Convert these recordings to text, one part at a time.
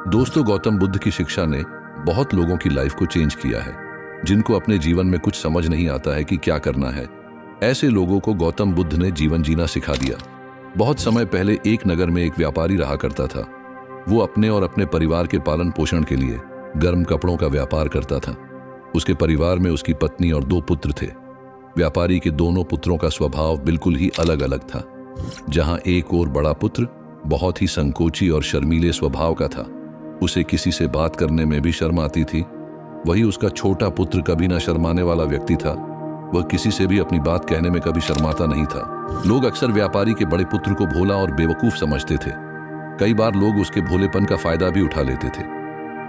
दोस्तों, गौतम बुद्ध की शिक्षा ने बहुत लोगों की लाइफ को चेंज किया है, जिनको अपने जीवन में कुछ समझ नहीं आता है कि क्या करना है। ऐसे लोगों को गौतम बुद्ध ने जीवन जीना सिखा दिया। बहुत समय पहले एक नगर में एक व्यापारी रहा करता था। वो अपने और अपने परिवार के पालन पोषण के लिए गर्म कपड़ों का व्यापार करता था। उसके परिवार में उसकी पत्नी और 2 पुत्र थे। व्यापारी के दोनों पुत्रों का स्वभाव बिल्कुल ही अलग अलग था। जहां एक और बड़ा पुत्र बहुत ही संकोची और शर्मीले स्वभाव का था, उसे किसी से बात करने में भी शर्म आती थी। वही उसका छोटा पुत्र कभी ना शर्माने वाला व्यक्ति था। वह किसी से भी अपनी बात कहने में कभी शर्माता नहीं था। लोग अक्सर व्यापारी के बड़े पुत्र को भोला और बेवकूफ समझते थे। कई बार लोग उसके भोलेपन का फायदा भी उठा लेते थे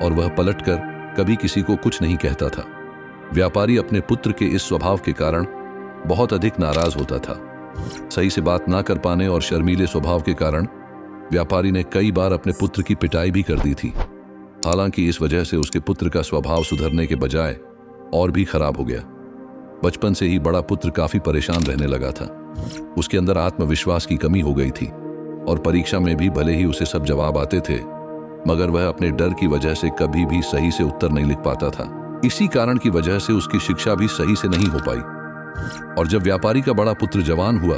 और वह पलटकर कभी किसी को कुछ नहीं कहता था। व्यापारी अपने पुत्र के इस स्वभाव के कारण बहुत अधिक नाराज होता था। सही से बात ना कर पाने और शर्मीले स्वभाव के कारण व्यापारी ने कई बार अपने पुत्र की पिटाई भी कर दी थी। हालांकि इस वजह से उसके पुत्र का स्वभाव सुधरने के बजाय और भी खराब हो गया। बचपन से ही बड़ा पुत्र काफी परेशान रहने लगा था। उसके अंदर आत्मविश्वास की कमी हो गई थी और परीक्षा में भी भले ही उसे सब जवाब आते थे, मगर वह अपने डर की वजह से कभी भी सही से उत्तर नहीं लिख पाता था। इसी कारण की वजह से उसकी शिक्षा भी सही से नहीं हो पाई। और जब व्यापारी का बड़ा पुत्र जवान हुआ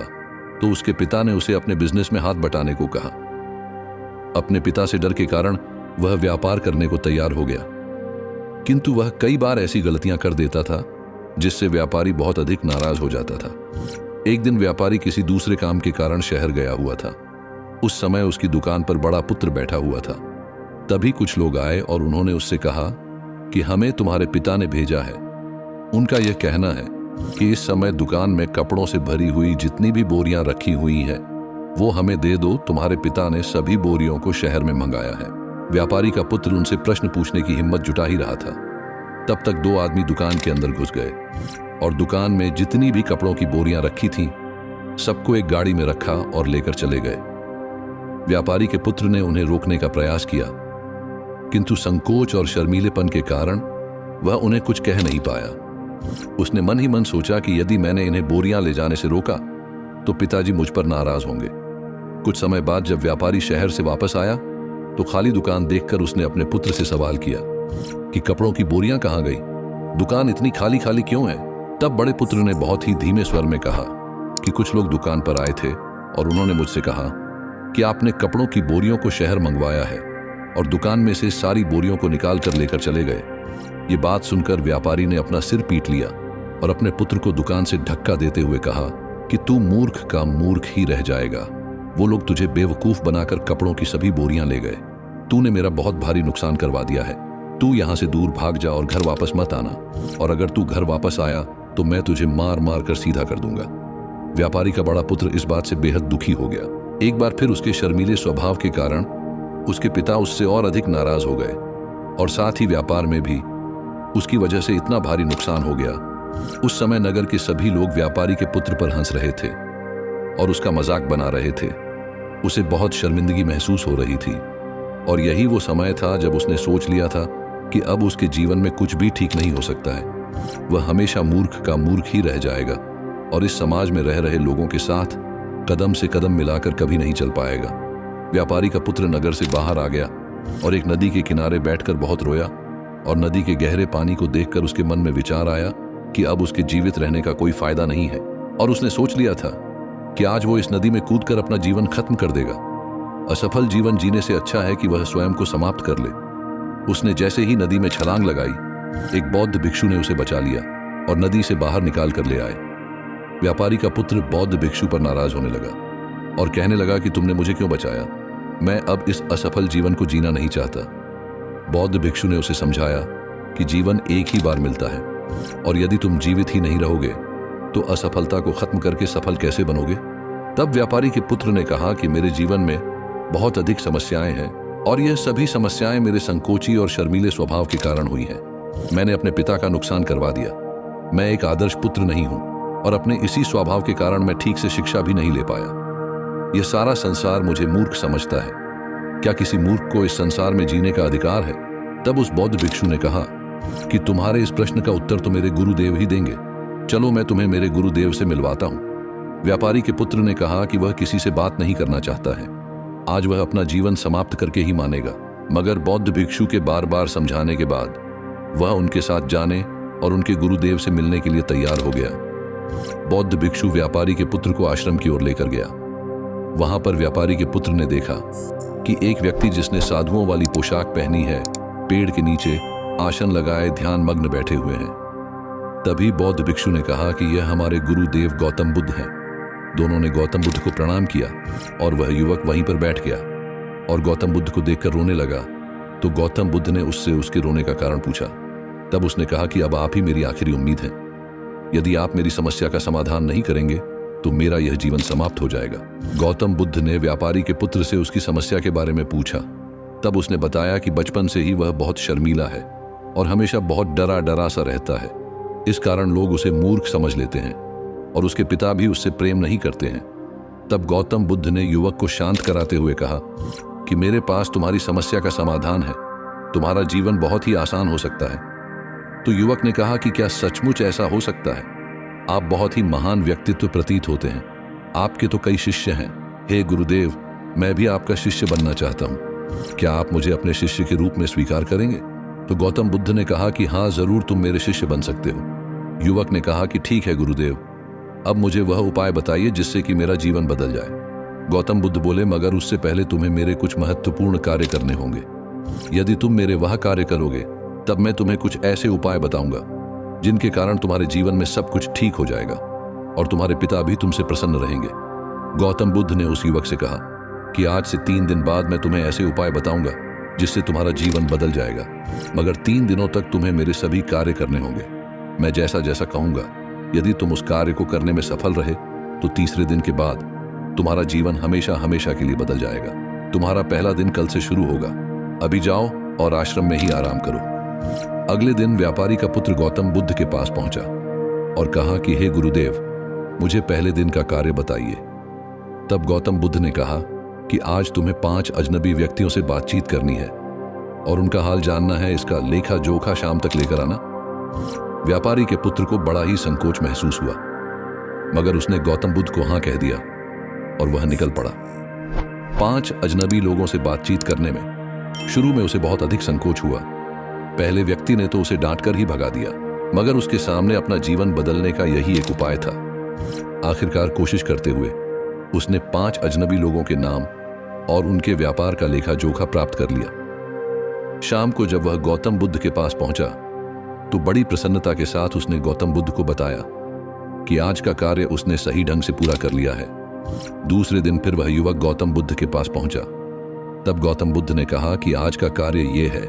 तो उसके पिता ने उसे अपने बिजनेस में हाथ बटाने को कहा। अपने पिता से डर के कारण वह व्यापार करने को तैयार हो गया, किंतु वह कई बार ऐसी गलतियां कर देता था जिससे व्यापारी बहुत अधिक नाराज हो जाता था। एक दिन व्यापारी किसी दूसरे काम के कारण शहर गया हुआ था। उस समय उसकी दुकान पर बड़ा पुत्र बैठा हुआ था। तभी कुछ लोग आए और उन्होंने उससे कहा कि हमें तुम्हारे पिता ने भेजा है। उनका यह कहना है कि इस समय दुकान में कपड़ों से भरी हुई जितनी भी बोरियां रखी हुई हैं, वो हमें दे दो। तुम्हारे पिता ने सभी बोरियों को शहर में मंगाया है। व्यापारी का पुत्र उनसे प्रश्न पूछने की हिम्मत जुटा ही रहा था। तब तक 2 आदमी दुकान के अंदर घुस गए और दुकान में जितनी भी कपड़ों की बोरियां रखी थीं, सबको एक गाड़ी में रखा और लेकर चले गए। व्यापारी के पुत्र ने उन्हें रोकने का प्रयास किया, किंतु संकोच और शर्मीलेपन के कारण वह उन्हें कुछ कह नहीं पाया। उसने मन ही मन सोचा कि यदि मैंने इन्हें बोरियां ले जाने से रोका तो पिताजी मुझ पर नाराज होंगे। कुछ समय बाद जब व्यापारी शहर से वापस आया तो खाली दुकान देखकर उसने अपने पुत्र से सवाल किया कि कपड़ों की बोरियां कहां गई? दुकान इतनी खाली खाली क्यों है? तब बड़े पुत्र ने बहुत ही धीमे स्वर में कहा कि कुछ लोग दुकान पर आए थे और उन्होंने मुझसे कहा कि आपने कपड़ों की बोरियों को शहर मंगवाया है, और दुकान में से सारी बोरियों को निकाल कर लेकर चले गए। ये बात सुनकर व्यापारी ने अपना सिर पीट लिया और अपने पुत्र को दुकान से धक्का देते हुए कहा कि तू मूर्ख का मूर्ख ही रह जाएगा। वो लोग तुझे बेवकूफ बनाकर कपड़ों की सभी बोरियां ले गए। तूने मेरा बहुत भारी नुकसान करवा दिया है। तू यहाँ से दूर भाग जा और घर वापस मत आना, और अगर तू घर वापस आया तो मैं तुझे मार मार कर सीधा कर दूंगा। व्यापारी का बड़ा पुत्र इस बात से बेहद दुखी हो गया। एक बार फिर उसके शर्मीले स्वभाव के कारण उसके पिता उससे और अधिक नाराज हो गए, और साथ ही व्यापार में भी उसकी वजह से इतना भारी नुकसान हो गया। उस समय नगर के सभी लोग व्यापारी के पुत्र पर हंस रहे थे और उसका मजाक बना रहे थे। उसे बहुत शर्मिंदगी महसूस हो रही थी, और यही वो समय था जब उसने सोच लिया था कि अब उसके जीवन में कुछ भी ठीक नहीं हो सकता है। वह हमेशा मूर्ख का मूर्ख ही रह जाएगा और इस समाज में रह रहे लोगों के साथ कदम से कदम मिलाकर कभी नहीं चल पाएगा। व्यापारी का पुत्र नगर से बाहर आ गया और एक नदी के किनारे बैठकर बहुत रोया, और नदी के गहरे पानी को देखकर उसके मन में विचार आया कि अब उसके जीवित रहने का कोई फायदा नहीं है, और उसने सोच लिया था कि आज वो इस नदी में कूदकर अपना जीवन खत्म कर देगा। असफल जीवन जीने से अच्छा है कि वह स्वयं को समाप्त कर ले। उसने जैसे ही नदी में छलांग लगाई, एक बौद्ध भिक्षु ने उसे बचा लिया और नदी से बाहर निकाल कर ले आए। व्यापारी का पुत्र बौद्ध भिक्षु पर नाराज होने लगा और कहने लगा कि तुमने मुझे क्यों बचाया? मैं अब इस असफल जीवन को जीना नहीं चाहता। बौद्ध भिक्षु ने उसे समझाया कि जीवन एक ही बार मिलता है, और यदि तुम जीवित ही नहीं रहोगे तो असफलता को खत्म करके सफल कैसे बनोगे? तब व्यापारी के पुत्र ने कहा कि मेरे जीवन में बहुत अधिक समस्याएं हैं, और यह सभी समस्याएं मेरे संकोची और शर्मीले स्वभाव के कारण हुई हैं। मैंने अपने पिता का नुकसान करवा दिया। मैं एक आदर्श पुत्र नहीं हूं, और अपने इसी स्वभाव के कारण मैं ठीक से शिक्षा भी नहीं ले पाया। यह सारा संसार मुझे मूर्ख समझता है। क्या किसी मूर्ख को इस संसार में जीने का अधिकार है? तब उस बौद्ध भिक्षु ने कहा कि तुम्हारे इस प्रश्न का उत्तर तो मेरे गुरुदेव ही देंगे। चलो मैं तुम्हें मेरे गुरुदेव से मिलवाता हूं। व्यापारी के पुत्र ने कहा कि वह किसी से बात नहीं करना चाहता है। आज वह अपना जीवन समाप्त करके ही मानेगा। मगर बौद्ध भिक्षु के बार बार समझाने के बाद वह उनके साथ जाने और उनके गुरुदेव से मिलने के लिए तैयार हो गया। बौद्ध भिक्षु व्यापारी के पुत्र को आश्रम की ओर लेकर गया। वहां पर व्यापारी के पुत्र ने देखा कि एक व्यक्ति जिसने साधुओं वाली पोशाक पहनी है पेड़ के नीचे आसन लगाए ध्यान मग्न बैठे हुए हैं। तभी बौद्ध भिक्षु ने कहा कि यह हमारे गुरुदेव गौतम बुद्ध हैं। दोनों ने गौतम बुद्ध को प्रणाम किया और वह युवक वहीं पर बैठ गया और गौतम बुद्ध को देखकर रोने लगा। तो गौतम बुद्ध ने उससे उसके रोने का कारण पूछा। तब उसने कहा कि अब आप ही मेरी आखिरी उम्मीद हैं। यदि आप मेरी समस्या का समाधान नहीं करेंगे तो मेरा यह जीवन समाप्त हो जाएगा। गौतम बुद्ध ने व्यापारी के पुत्र से उसकी समस्या के बारे में पूछा। तब उसने बताया कि बचपन से ही वह बहुत शर्मीला है और हमेशा बहुत डरा डरा सा रहता है। इस कारण लोग उसे मूर्ख समझ लेते हैं और उसके पिता भी उससे प्रेम नहीं करते हैं। तब गौतम बुद्ध ने युवक को शांत कराते हुए कहा कि मेरे पास तुम्हारी समस्या का समाधान है, तुम्हारा जीवन बहुत ही आसान हो सकता है। तो युवक ने कहा कि क्या सचमुच ऐसा हो सकता है? आप बहुत ही महान व्यक्तित्व प्रतीत होते हैं। आपके तो कई शिष्य हैं। हे गुरुदेव, मैं भी आपका शिष्य बनना चाहता हूँ। क्या आप मुझे अपने शिष्य के रूप में स्वीकार करेंगे? तो गौतम बुद्ध ने कहा कि हाँ, जरूर तुम मेरे शिष्य बन सकते हो। युवक ने कहा कि ठीक है गुरुदेव, अब मुझे वह उपाय बताइए जिससे कि मेरा जीवन बदल जाए। गौतम बुद्ध बोले, मगर उससे पहले तुम्हें मेरे कुछ महत्वपूर्ण कार्य करने होंगे। यदि तुम मेरे वह कार्य करोगे तब मैं तुम्हें कुछ ऐसे उपाय बताऊंगा जिनके कारण तुम्हारे जीवन में सब कुछ ठीक हो जाएगा और तुम्हारे पिता भी तुमसे प्रसन्न रहेंगे। गौतम बुद्ध ने उस युवक से कहा कि आज से 3 दिन बाद मैं तुम्हें ऐसे उपाय बताऊंगा जिससे तुम्हारा जीवन बदल जाएगा, मगर 3 दिनों तक तुम्हें मेरे सभी कार्य करने होंगे। मैं जैसा जैसा कहूंगा, यदि तुम उस कार्य को करने में सफल रहे तो तीसरे दिन के बाद तुम्हारा जीवन हमेशा हमेशा के लिए बदल जाएगा। तुम्हारा पहला दिन कल से शुरू होगा। अभी जाओ और आश्रम में ही आराम करो। अगले दिन व्यापारी का पुत्र गौतम बुद्ध के पास पहुंचा और कहा कि हे गुरुदेव, मुझे पहले दिन का कार्य बताइए। तब गौतम बुद्ध ने कहा कि आज तुम्हें 5 अजनबी व्यक्तियों से बातचीत करनी है और उनका हाल जानना है। इसका लेखा जोखा शाम तक लेकर आना। व्यापारी के पुत्र को बड़ा ही संकोच महसूस हुआ, मगर उसने गौतम बुद्ध को हाँ कह दिया और वह निकल पड़ा। 5 अजनबी लोगों से बातचीत करने में शुरू में उसे बहुत अधिक संकोच हुआ। पहले व्यक्ति ने तो उसे डांटकर ही भगा दिया, मगर उसके सामने अपना जीवन बदलने का यही एक उपाय था। आखिरकार कोशिश करते हुए उसने 5 अजनबी लोगों के नाम और उनके व्यापार का लेखा जोखा प्राप्त कर लिया। शाम को जब वह गौतम बुद्ध के पास पहुंचा तो बड़ी प्रसन्नता के साथ उसने गौतम बुद्ध को बताया कि आज का कार्य उसने सही ढंग से पूरा कर लिया है। दूसरे दिन फिर वह युवक गौतम बुद्ध के पास पहुंचा। तब गौतम बुद्ध ने कहा कि आज का कार्य यह है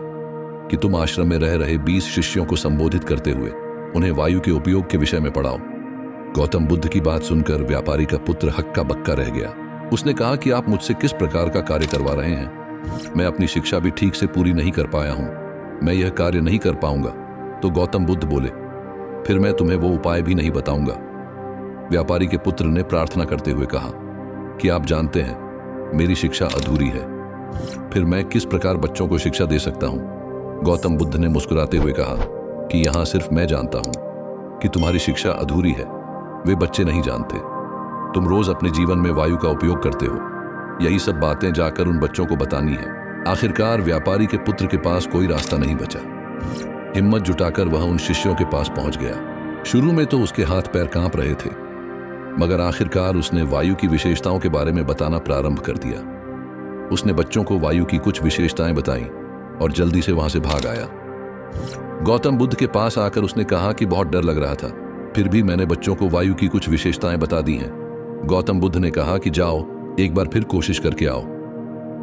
कि तुम आश्रम में रह रहे 20 शिष्यों को संबोधित करते हुए उन्हें वायु के उपयोग के विषय में पढ़ाओ। गौतम बुद्ध की बात सुनकर व्यापारी का पुत्र हक्का बक्का रह गया। उसने कहा कि आप मुझसे किस प्रकार का कार्य करवा रहे हैं? मैं अपनी शिक्षा भी ठीक से पूरी नहीं कर पाया हूं, मैं यह कार्य नहीं कर पाऊंगा। तो गौतम बुद्ध बोले, फिर मैं तुम्हें वो उपाय भी नहीं बताऊंगा। व्यापारी के पुत्र ने प्रार्थना करते हुए कहा कि आप जानते हैं मेरी शिक्षा अधूरी है, फिर मैं किस प्रकार बच्चों को शिक्षा दे सकता हूं? गौतम बुद्ध ने मुस्कुराते हुए कहा कि यहां सिर्फ मैं जानता हूं कि तुम्हारी शिक्षा अधूरी है, वे बच्चे नहीं जानते। तुम रोज अपने जीवन में वायु का उपयोग करते हो, यही सब बातें जाकर उन बच्चों को बतानी है। आखिरकार व्यापारी के पुत्र के पास कोई रास्ता नहीं बचा। हिम्मत जुटाकर वह उन शिष्यों के पास पहुंच गया। शुरू में तो उसके हाथ पैर कांप रहे थे, मगर आखिरकार उसने वायु की विशेषताओं के बारे में बताना प्रारंभ कर दिया। उसने बच्चों को वायु की कुछ विशेषताएं बताई और जल्दी से वहां से भाग आया। गौतम बुद्ध के पास आकर उसने कहा कि बहुत डर लग रहा था, फिर भी मैंने बच्चों को वायु की कुछ विशेषताएं बता दी हैं। गौतम बुद्ध ने कहा कि जाओ एक बार फिर कोशिश करके आओ।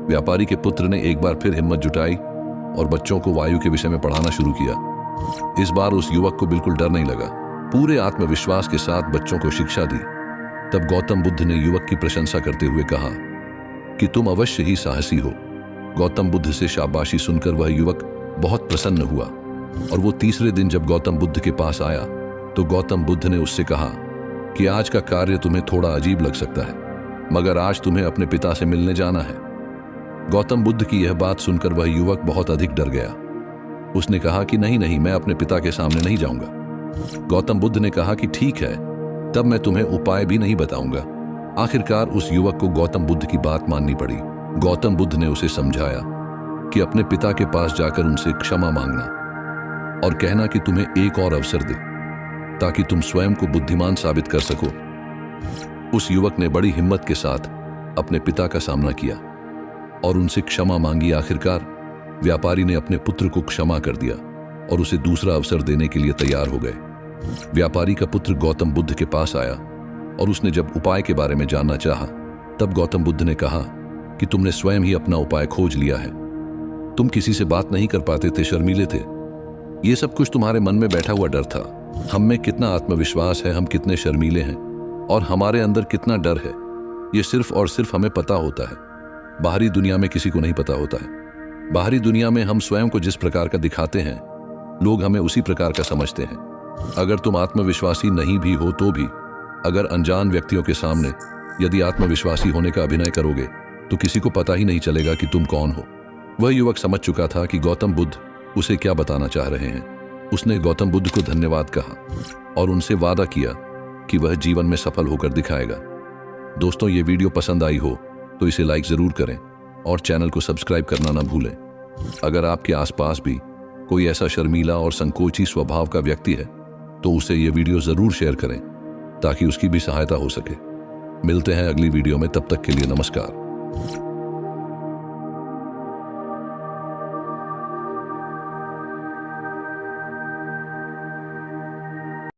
व्यापारी के पुत्र ने एक बार फिर हिम्मत जुटाई और बच्चों को वायु के विषय में पढ़ाना शुरू किया। इस बार उस युवक को बिल्कुल डर नहीं लगा, पूरे आत्मविश्वास के साथ बच्चों को शिक्षा दी। तब गौतम बुद्ध ने युवक की प्रशंसा करते हुए कहा कि तुम अवश्य ही साहसी हो। गौतम बुद्ध से शाबाशी सुनकर वह युवक बहुत प्रसन्न हुआ और वो तीसरे दिन जब गौतम बुद्ध के पास आया तो गौतम बुद्ध ने उससे कहा कि आज का कार्य तुम्हें थोड़ा अजीब लग सकता है, मगर आज तुम्हें अपने पिता से मिलने जाना है। गौतम बुद्ध की यह बात सुनकर वह युवक बहुत अधिक डर गया। उसने कहा कि नहीं नहीं, मैं अपने पिता के सामने नहीं जाऊंगा। गौतम बुद्ध ने कहा कि ठीक है, तब मैं तुम्हें उपाय भी नहीं बताऊंगा। आखिरकार उस युवक को गौतम बुद्ध की बात माननी पड़ी। गौतम बुद्ध ने उसे समझाया कि अपने पिता के पास जाकर उनसे क्षमा मांगना और कहना कि तुम्हें एक और अवसर दे ताकि तुम स्वयं को बुद्धिमान साबित कर सको। उस युवक ने बड़ी हिम्मत के साथ अपने पिता का सामना किया और उनसे क्षमा मांगी। आखिरकार व्यापारी ने अपने पुत्र को क्षमा कर दिया और उसे दूसरा अवसर देने के लिए तैयार हो गए। व्यापारी का पुत्र गौतम बुद्ध के पास आया और उसने जब उपाय के बारे में जानना चाहा, तब गौतम बुद्ध ने कहा कि तुमने स्वयं ही अपना उपाय खोज लिया है। तुम किसी से बात नहीं कर पाते थे, शर्मीले थे। ये सब कुछ तुम्हारे मन में बैठा हुआ डर था। हम में कितना आत्मविश्वास है, हम कितने शर्मीले हैं और हमारे अंदर कितना डर है, ये सिर्फ और सिर्फ हमें पता होता है। बाहरी दुनिया में किसी को नहीं पता होता है। बाहरी दुनिया में हम स्वयं को जिस प्रकार का दिखाते हैं, लोग हमें उसी प्रकार का समझते हैं। अगर तुम आत्मविश्वासी नहीं भी हो तो भी अगर अनजान व्यक्तियों के सामने यदि आत्मविश्वासी होने का अभिनय करोगे तो किसी को पता ही नहीं चलेगा कि तुम कौन हो। वह युवक समझ चुका था कि गौतम बुद्ध उसे क्या बताना चाह रहे हैं। उसने गौतम बुद्ध को धन्यवाद कहा और उनसे वादा किया कि वह जीवन में सफल होकर दिखाएगा। दोस्तों, ये वीडियो पसंद आई हो तो इसे लाइक जरूर करें और चैनल को सब्सक्राइब करना ना भूलें। अगर आपके आसपास भी कोई ऐसा शर्मीला और संकोची स्वभाव का व्यक्ति है तो उसे ये वीडियो जरूर शेयर करें ताकि उसकी भी सहायता हो सके। मिलते हैं अगली वीडियो में, तब तक के लिए नमस्कार।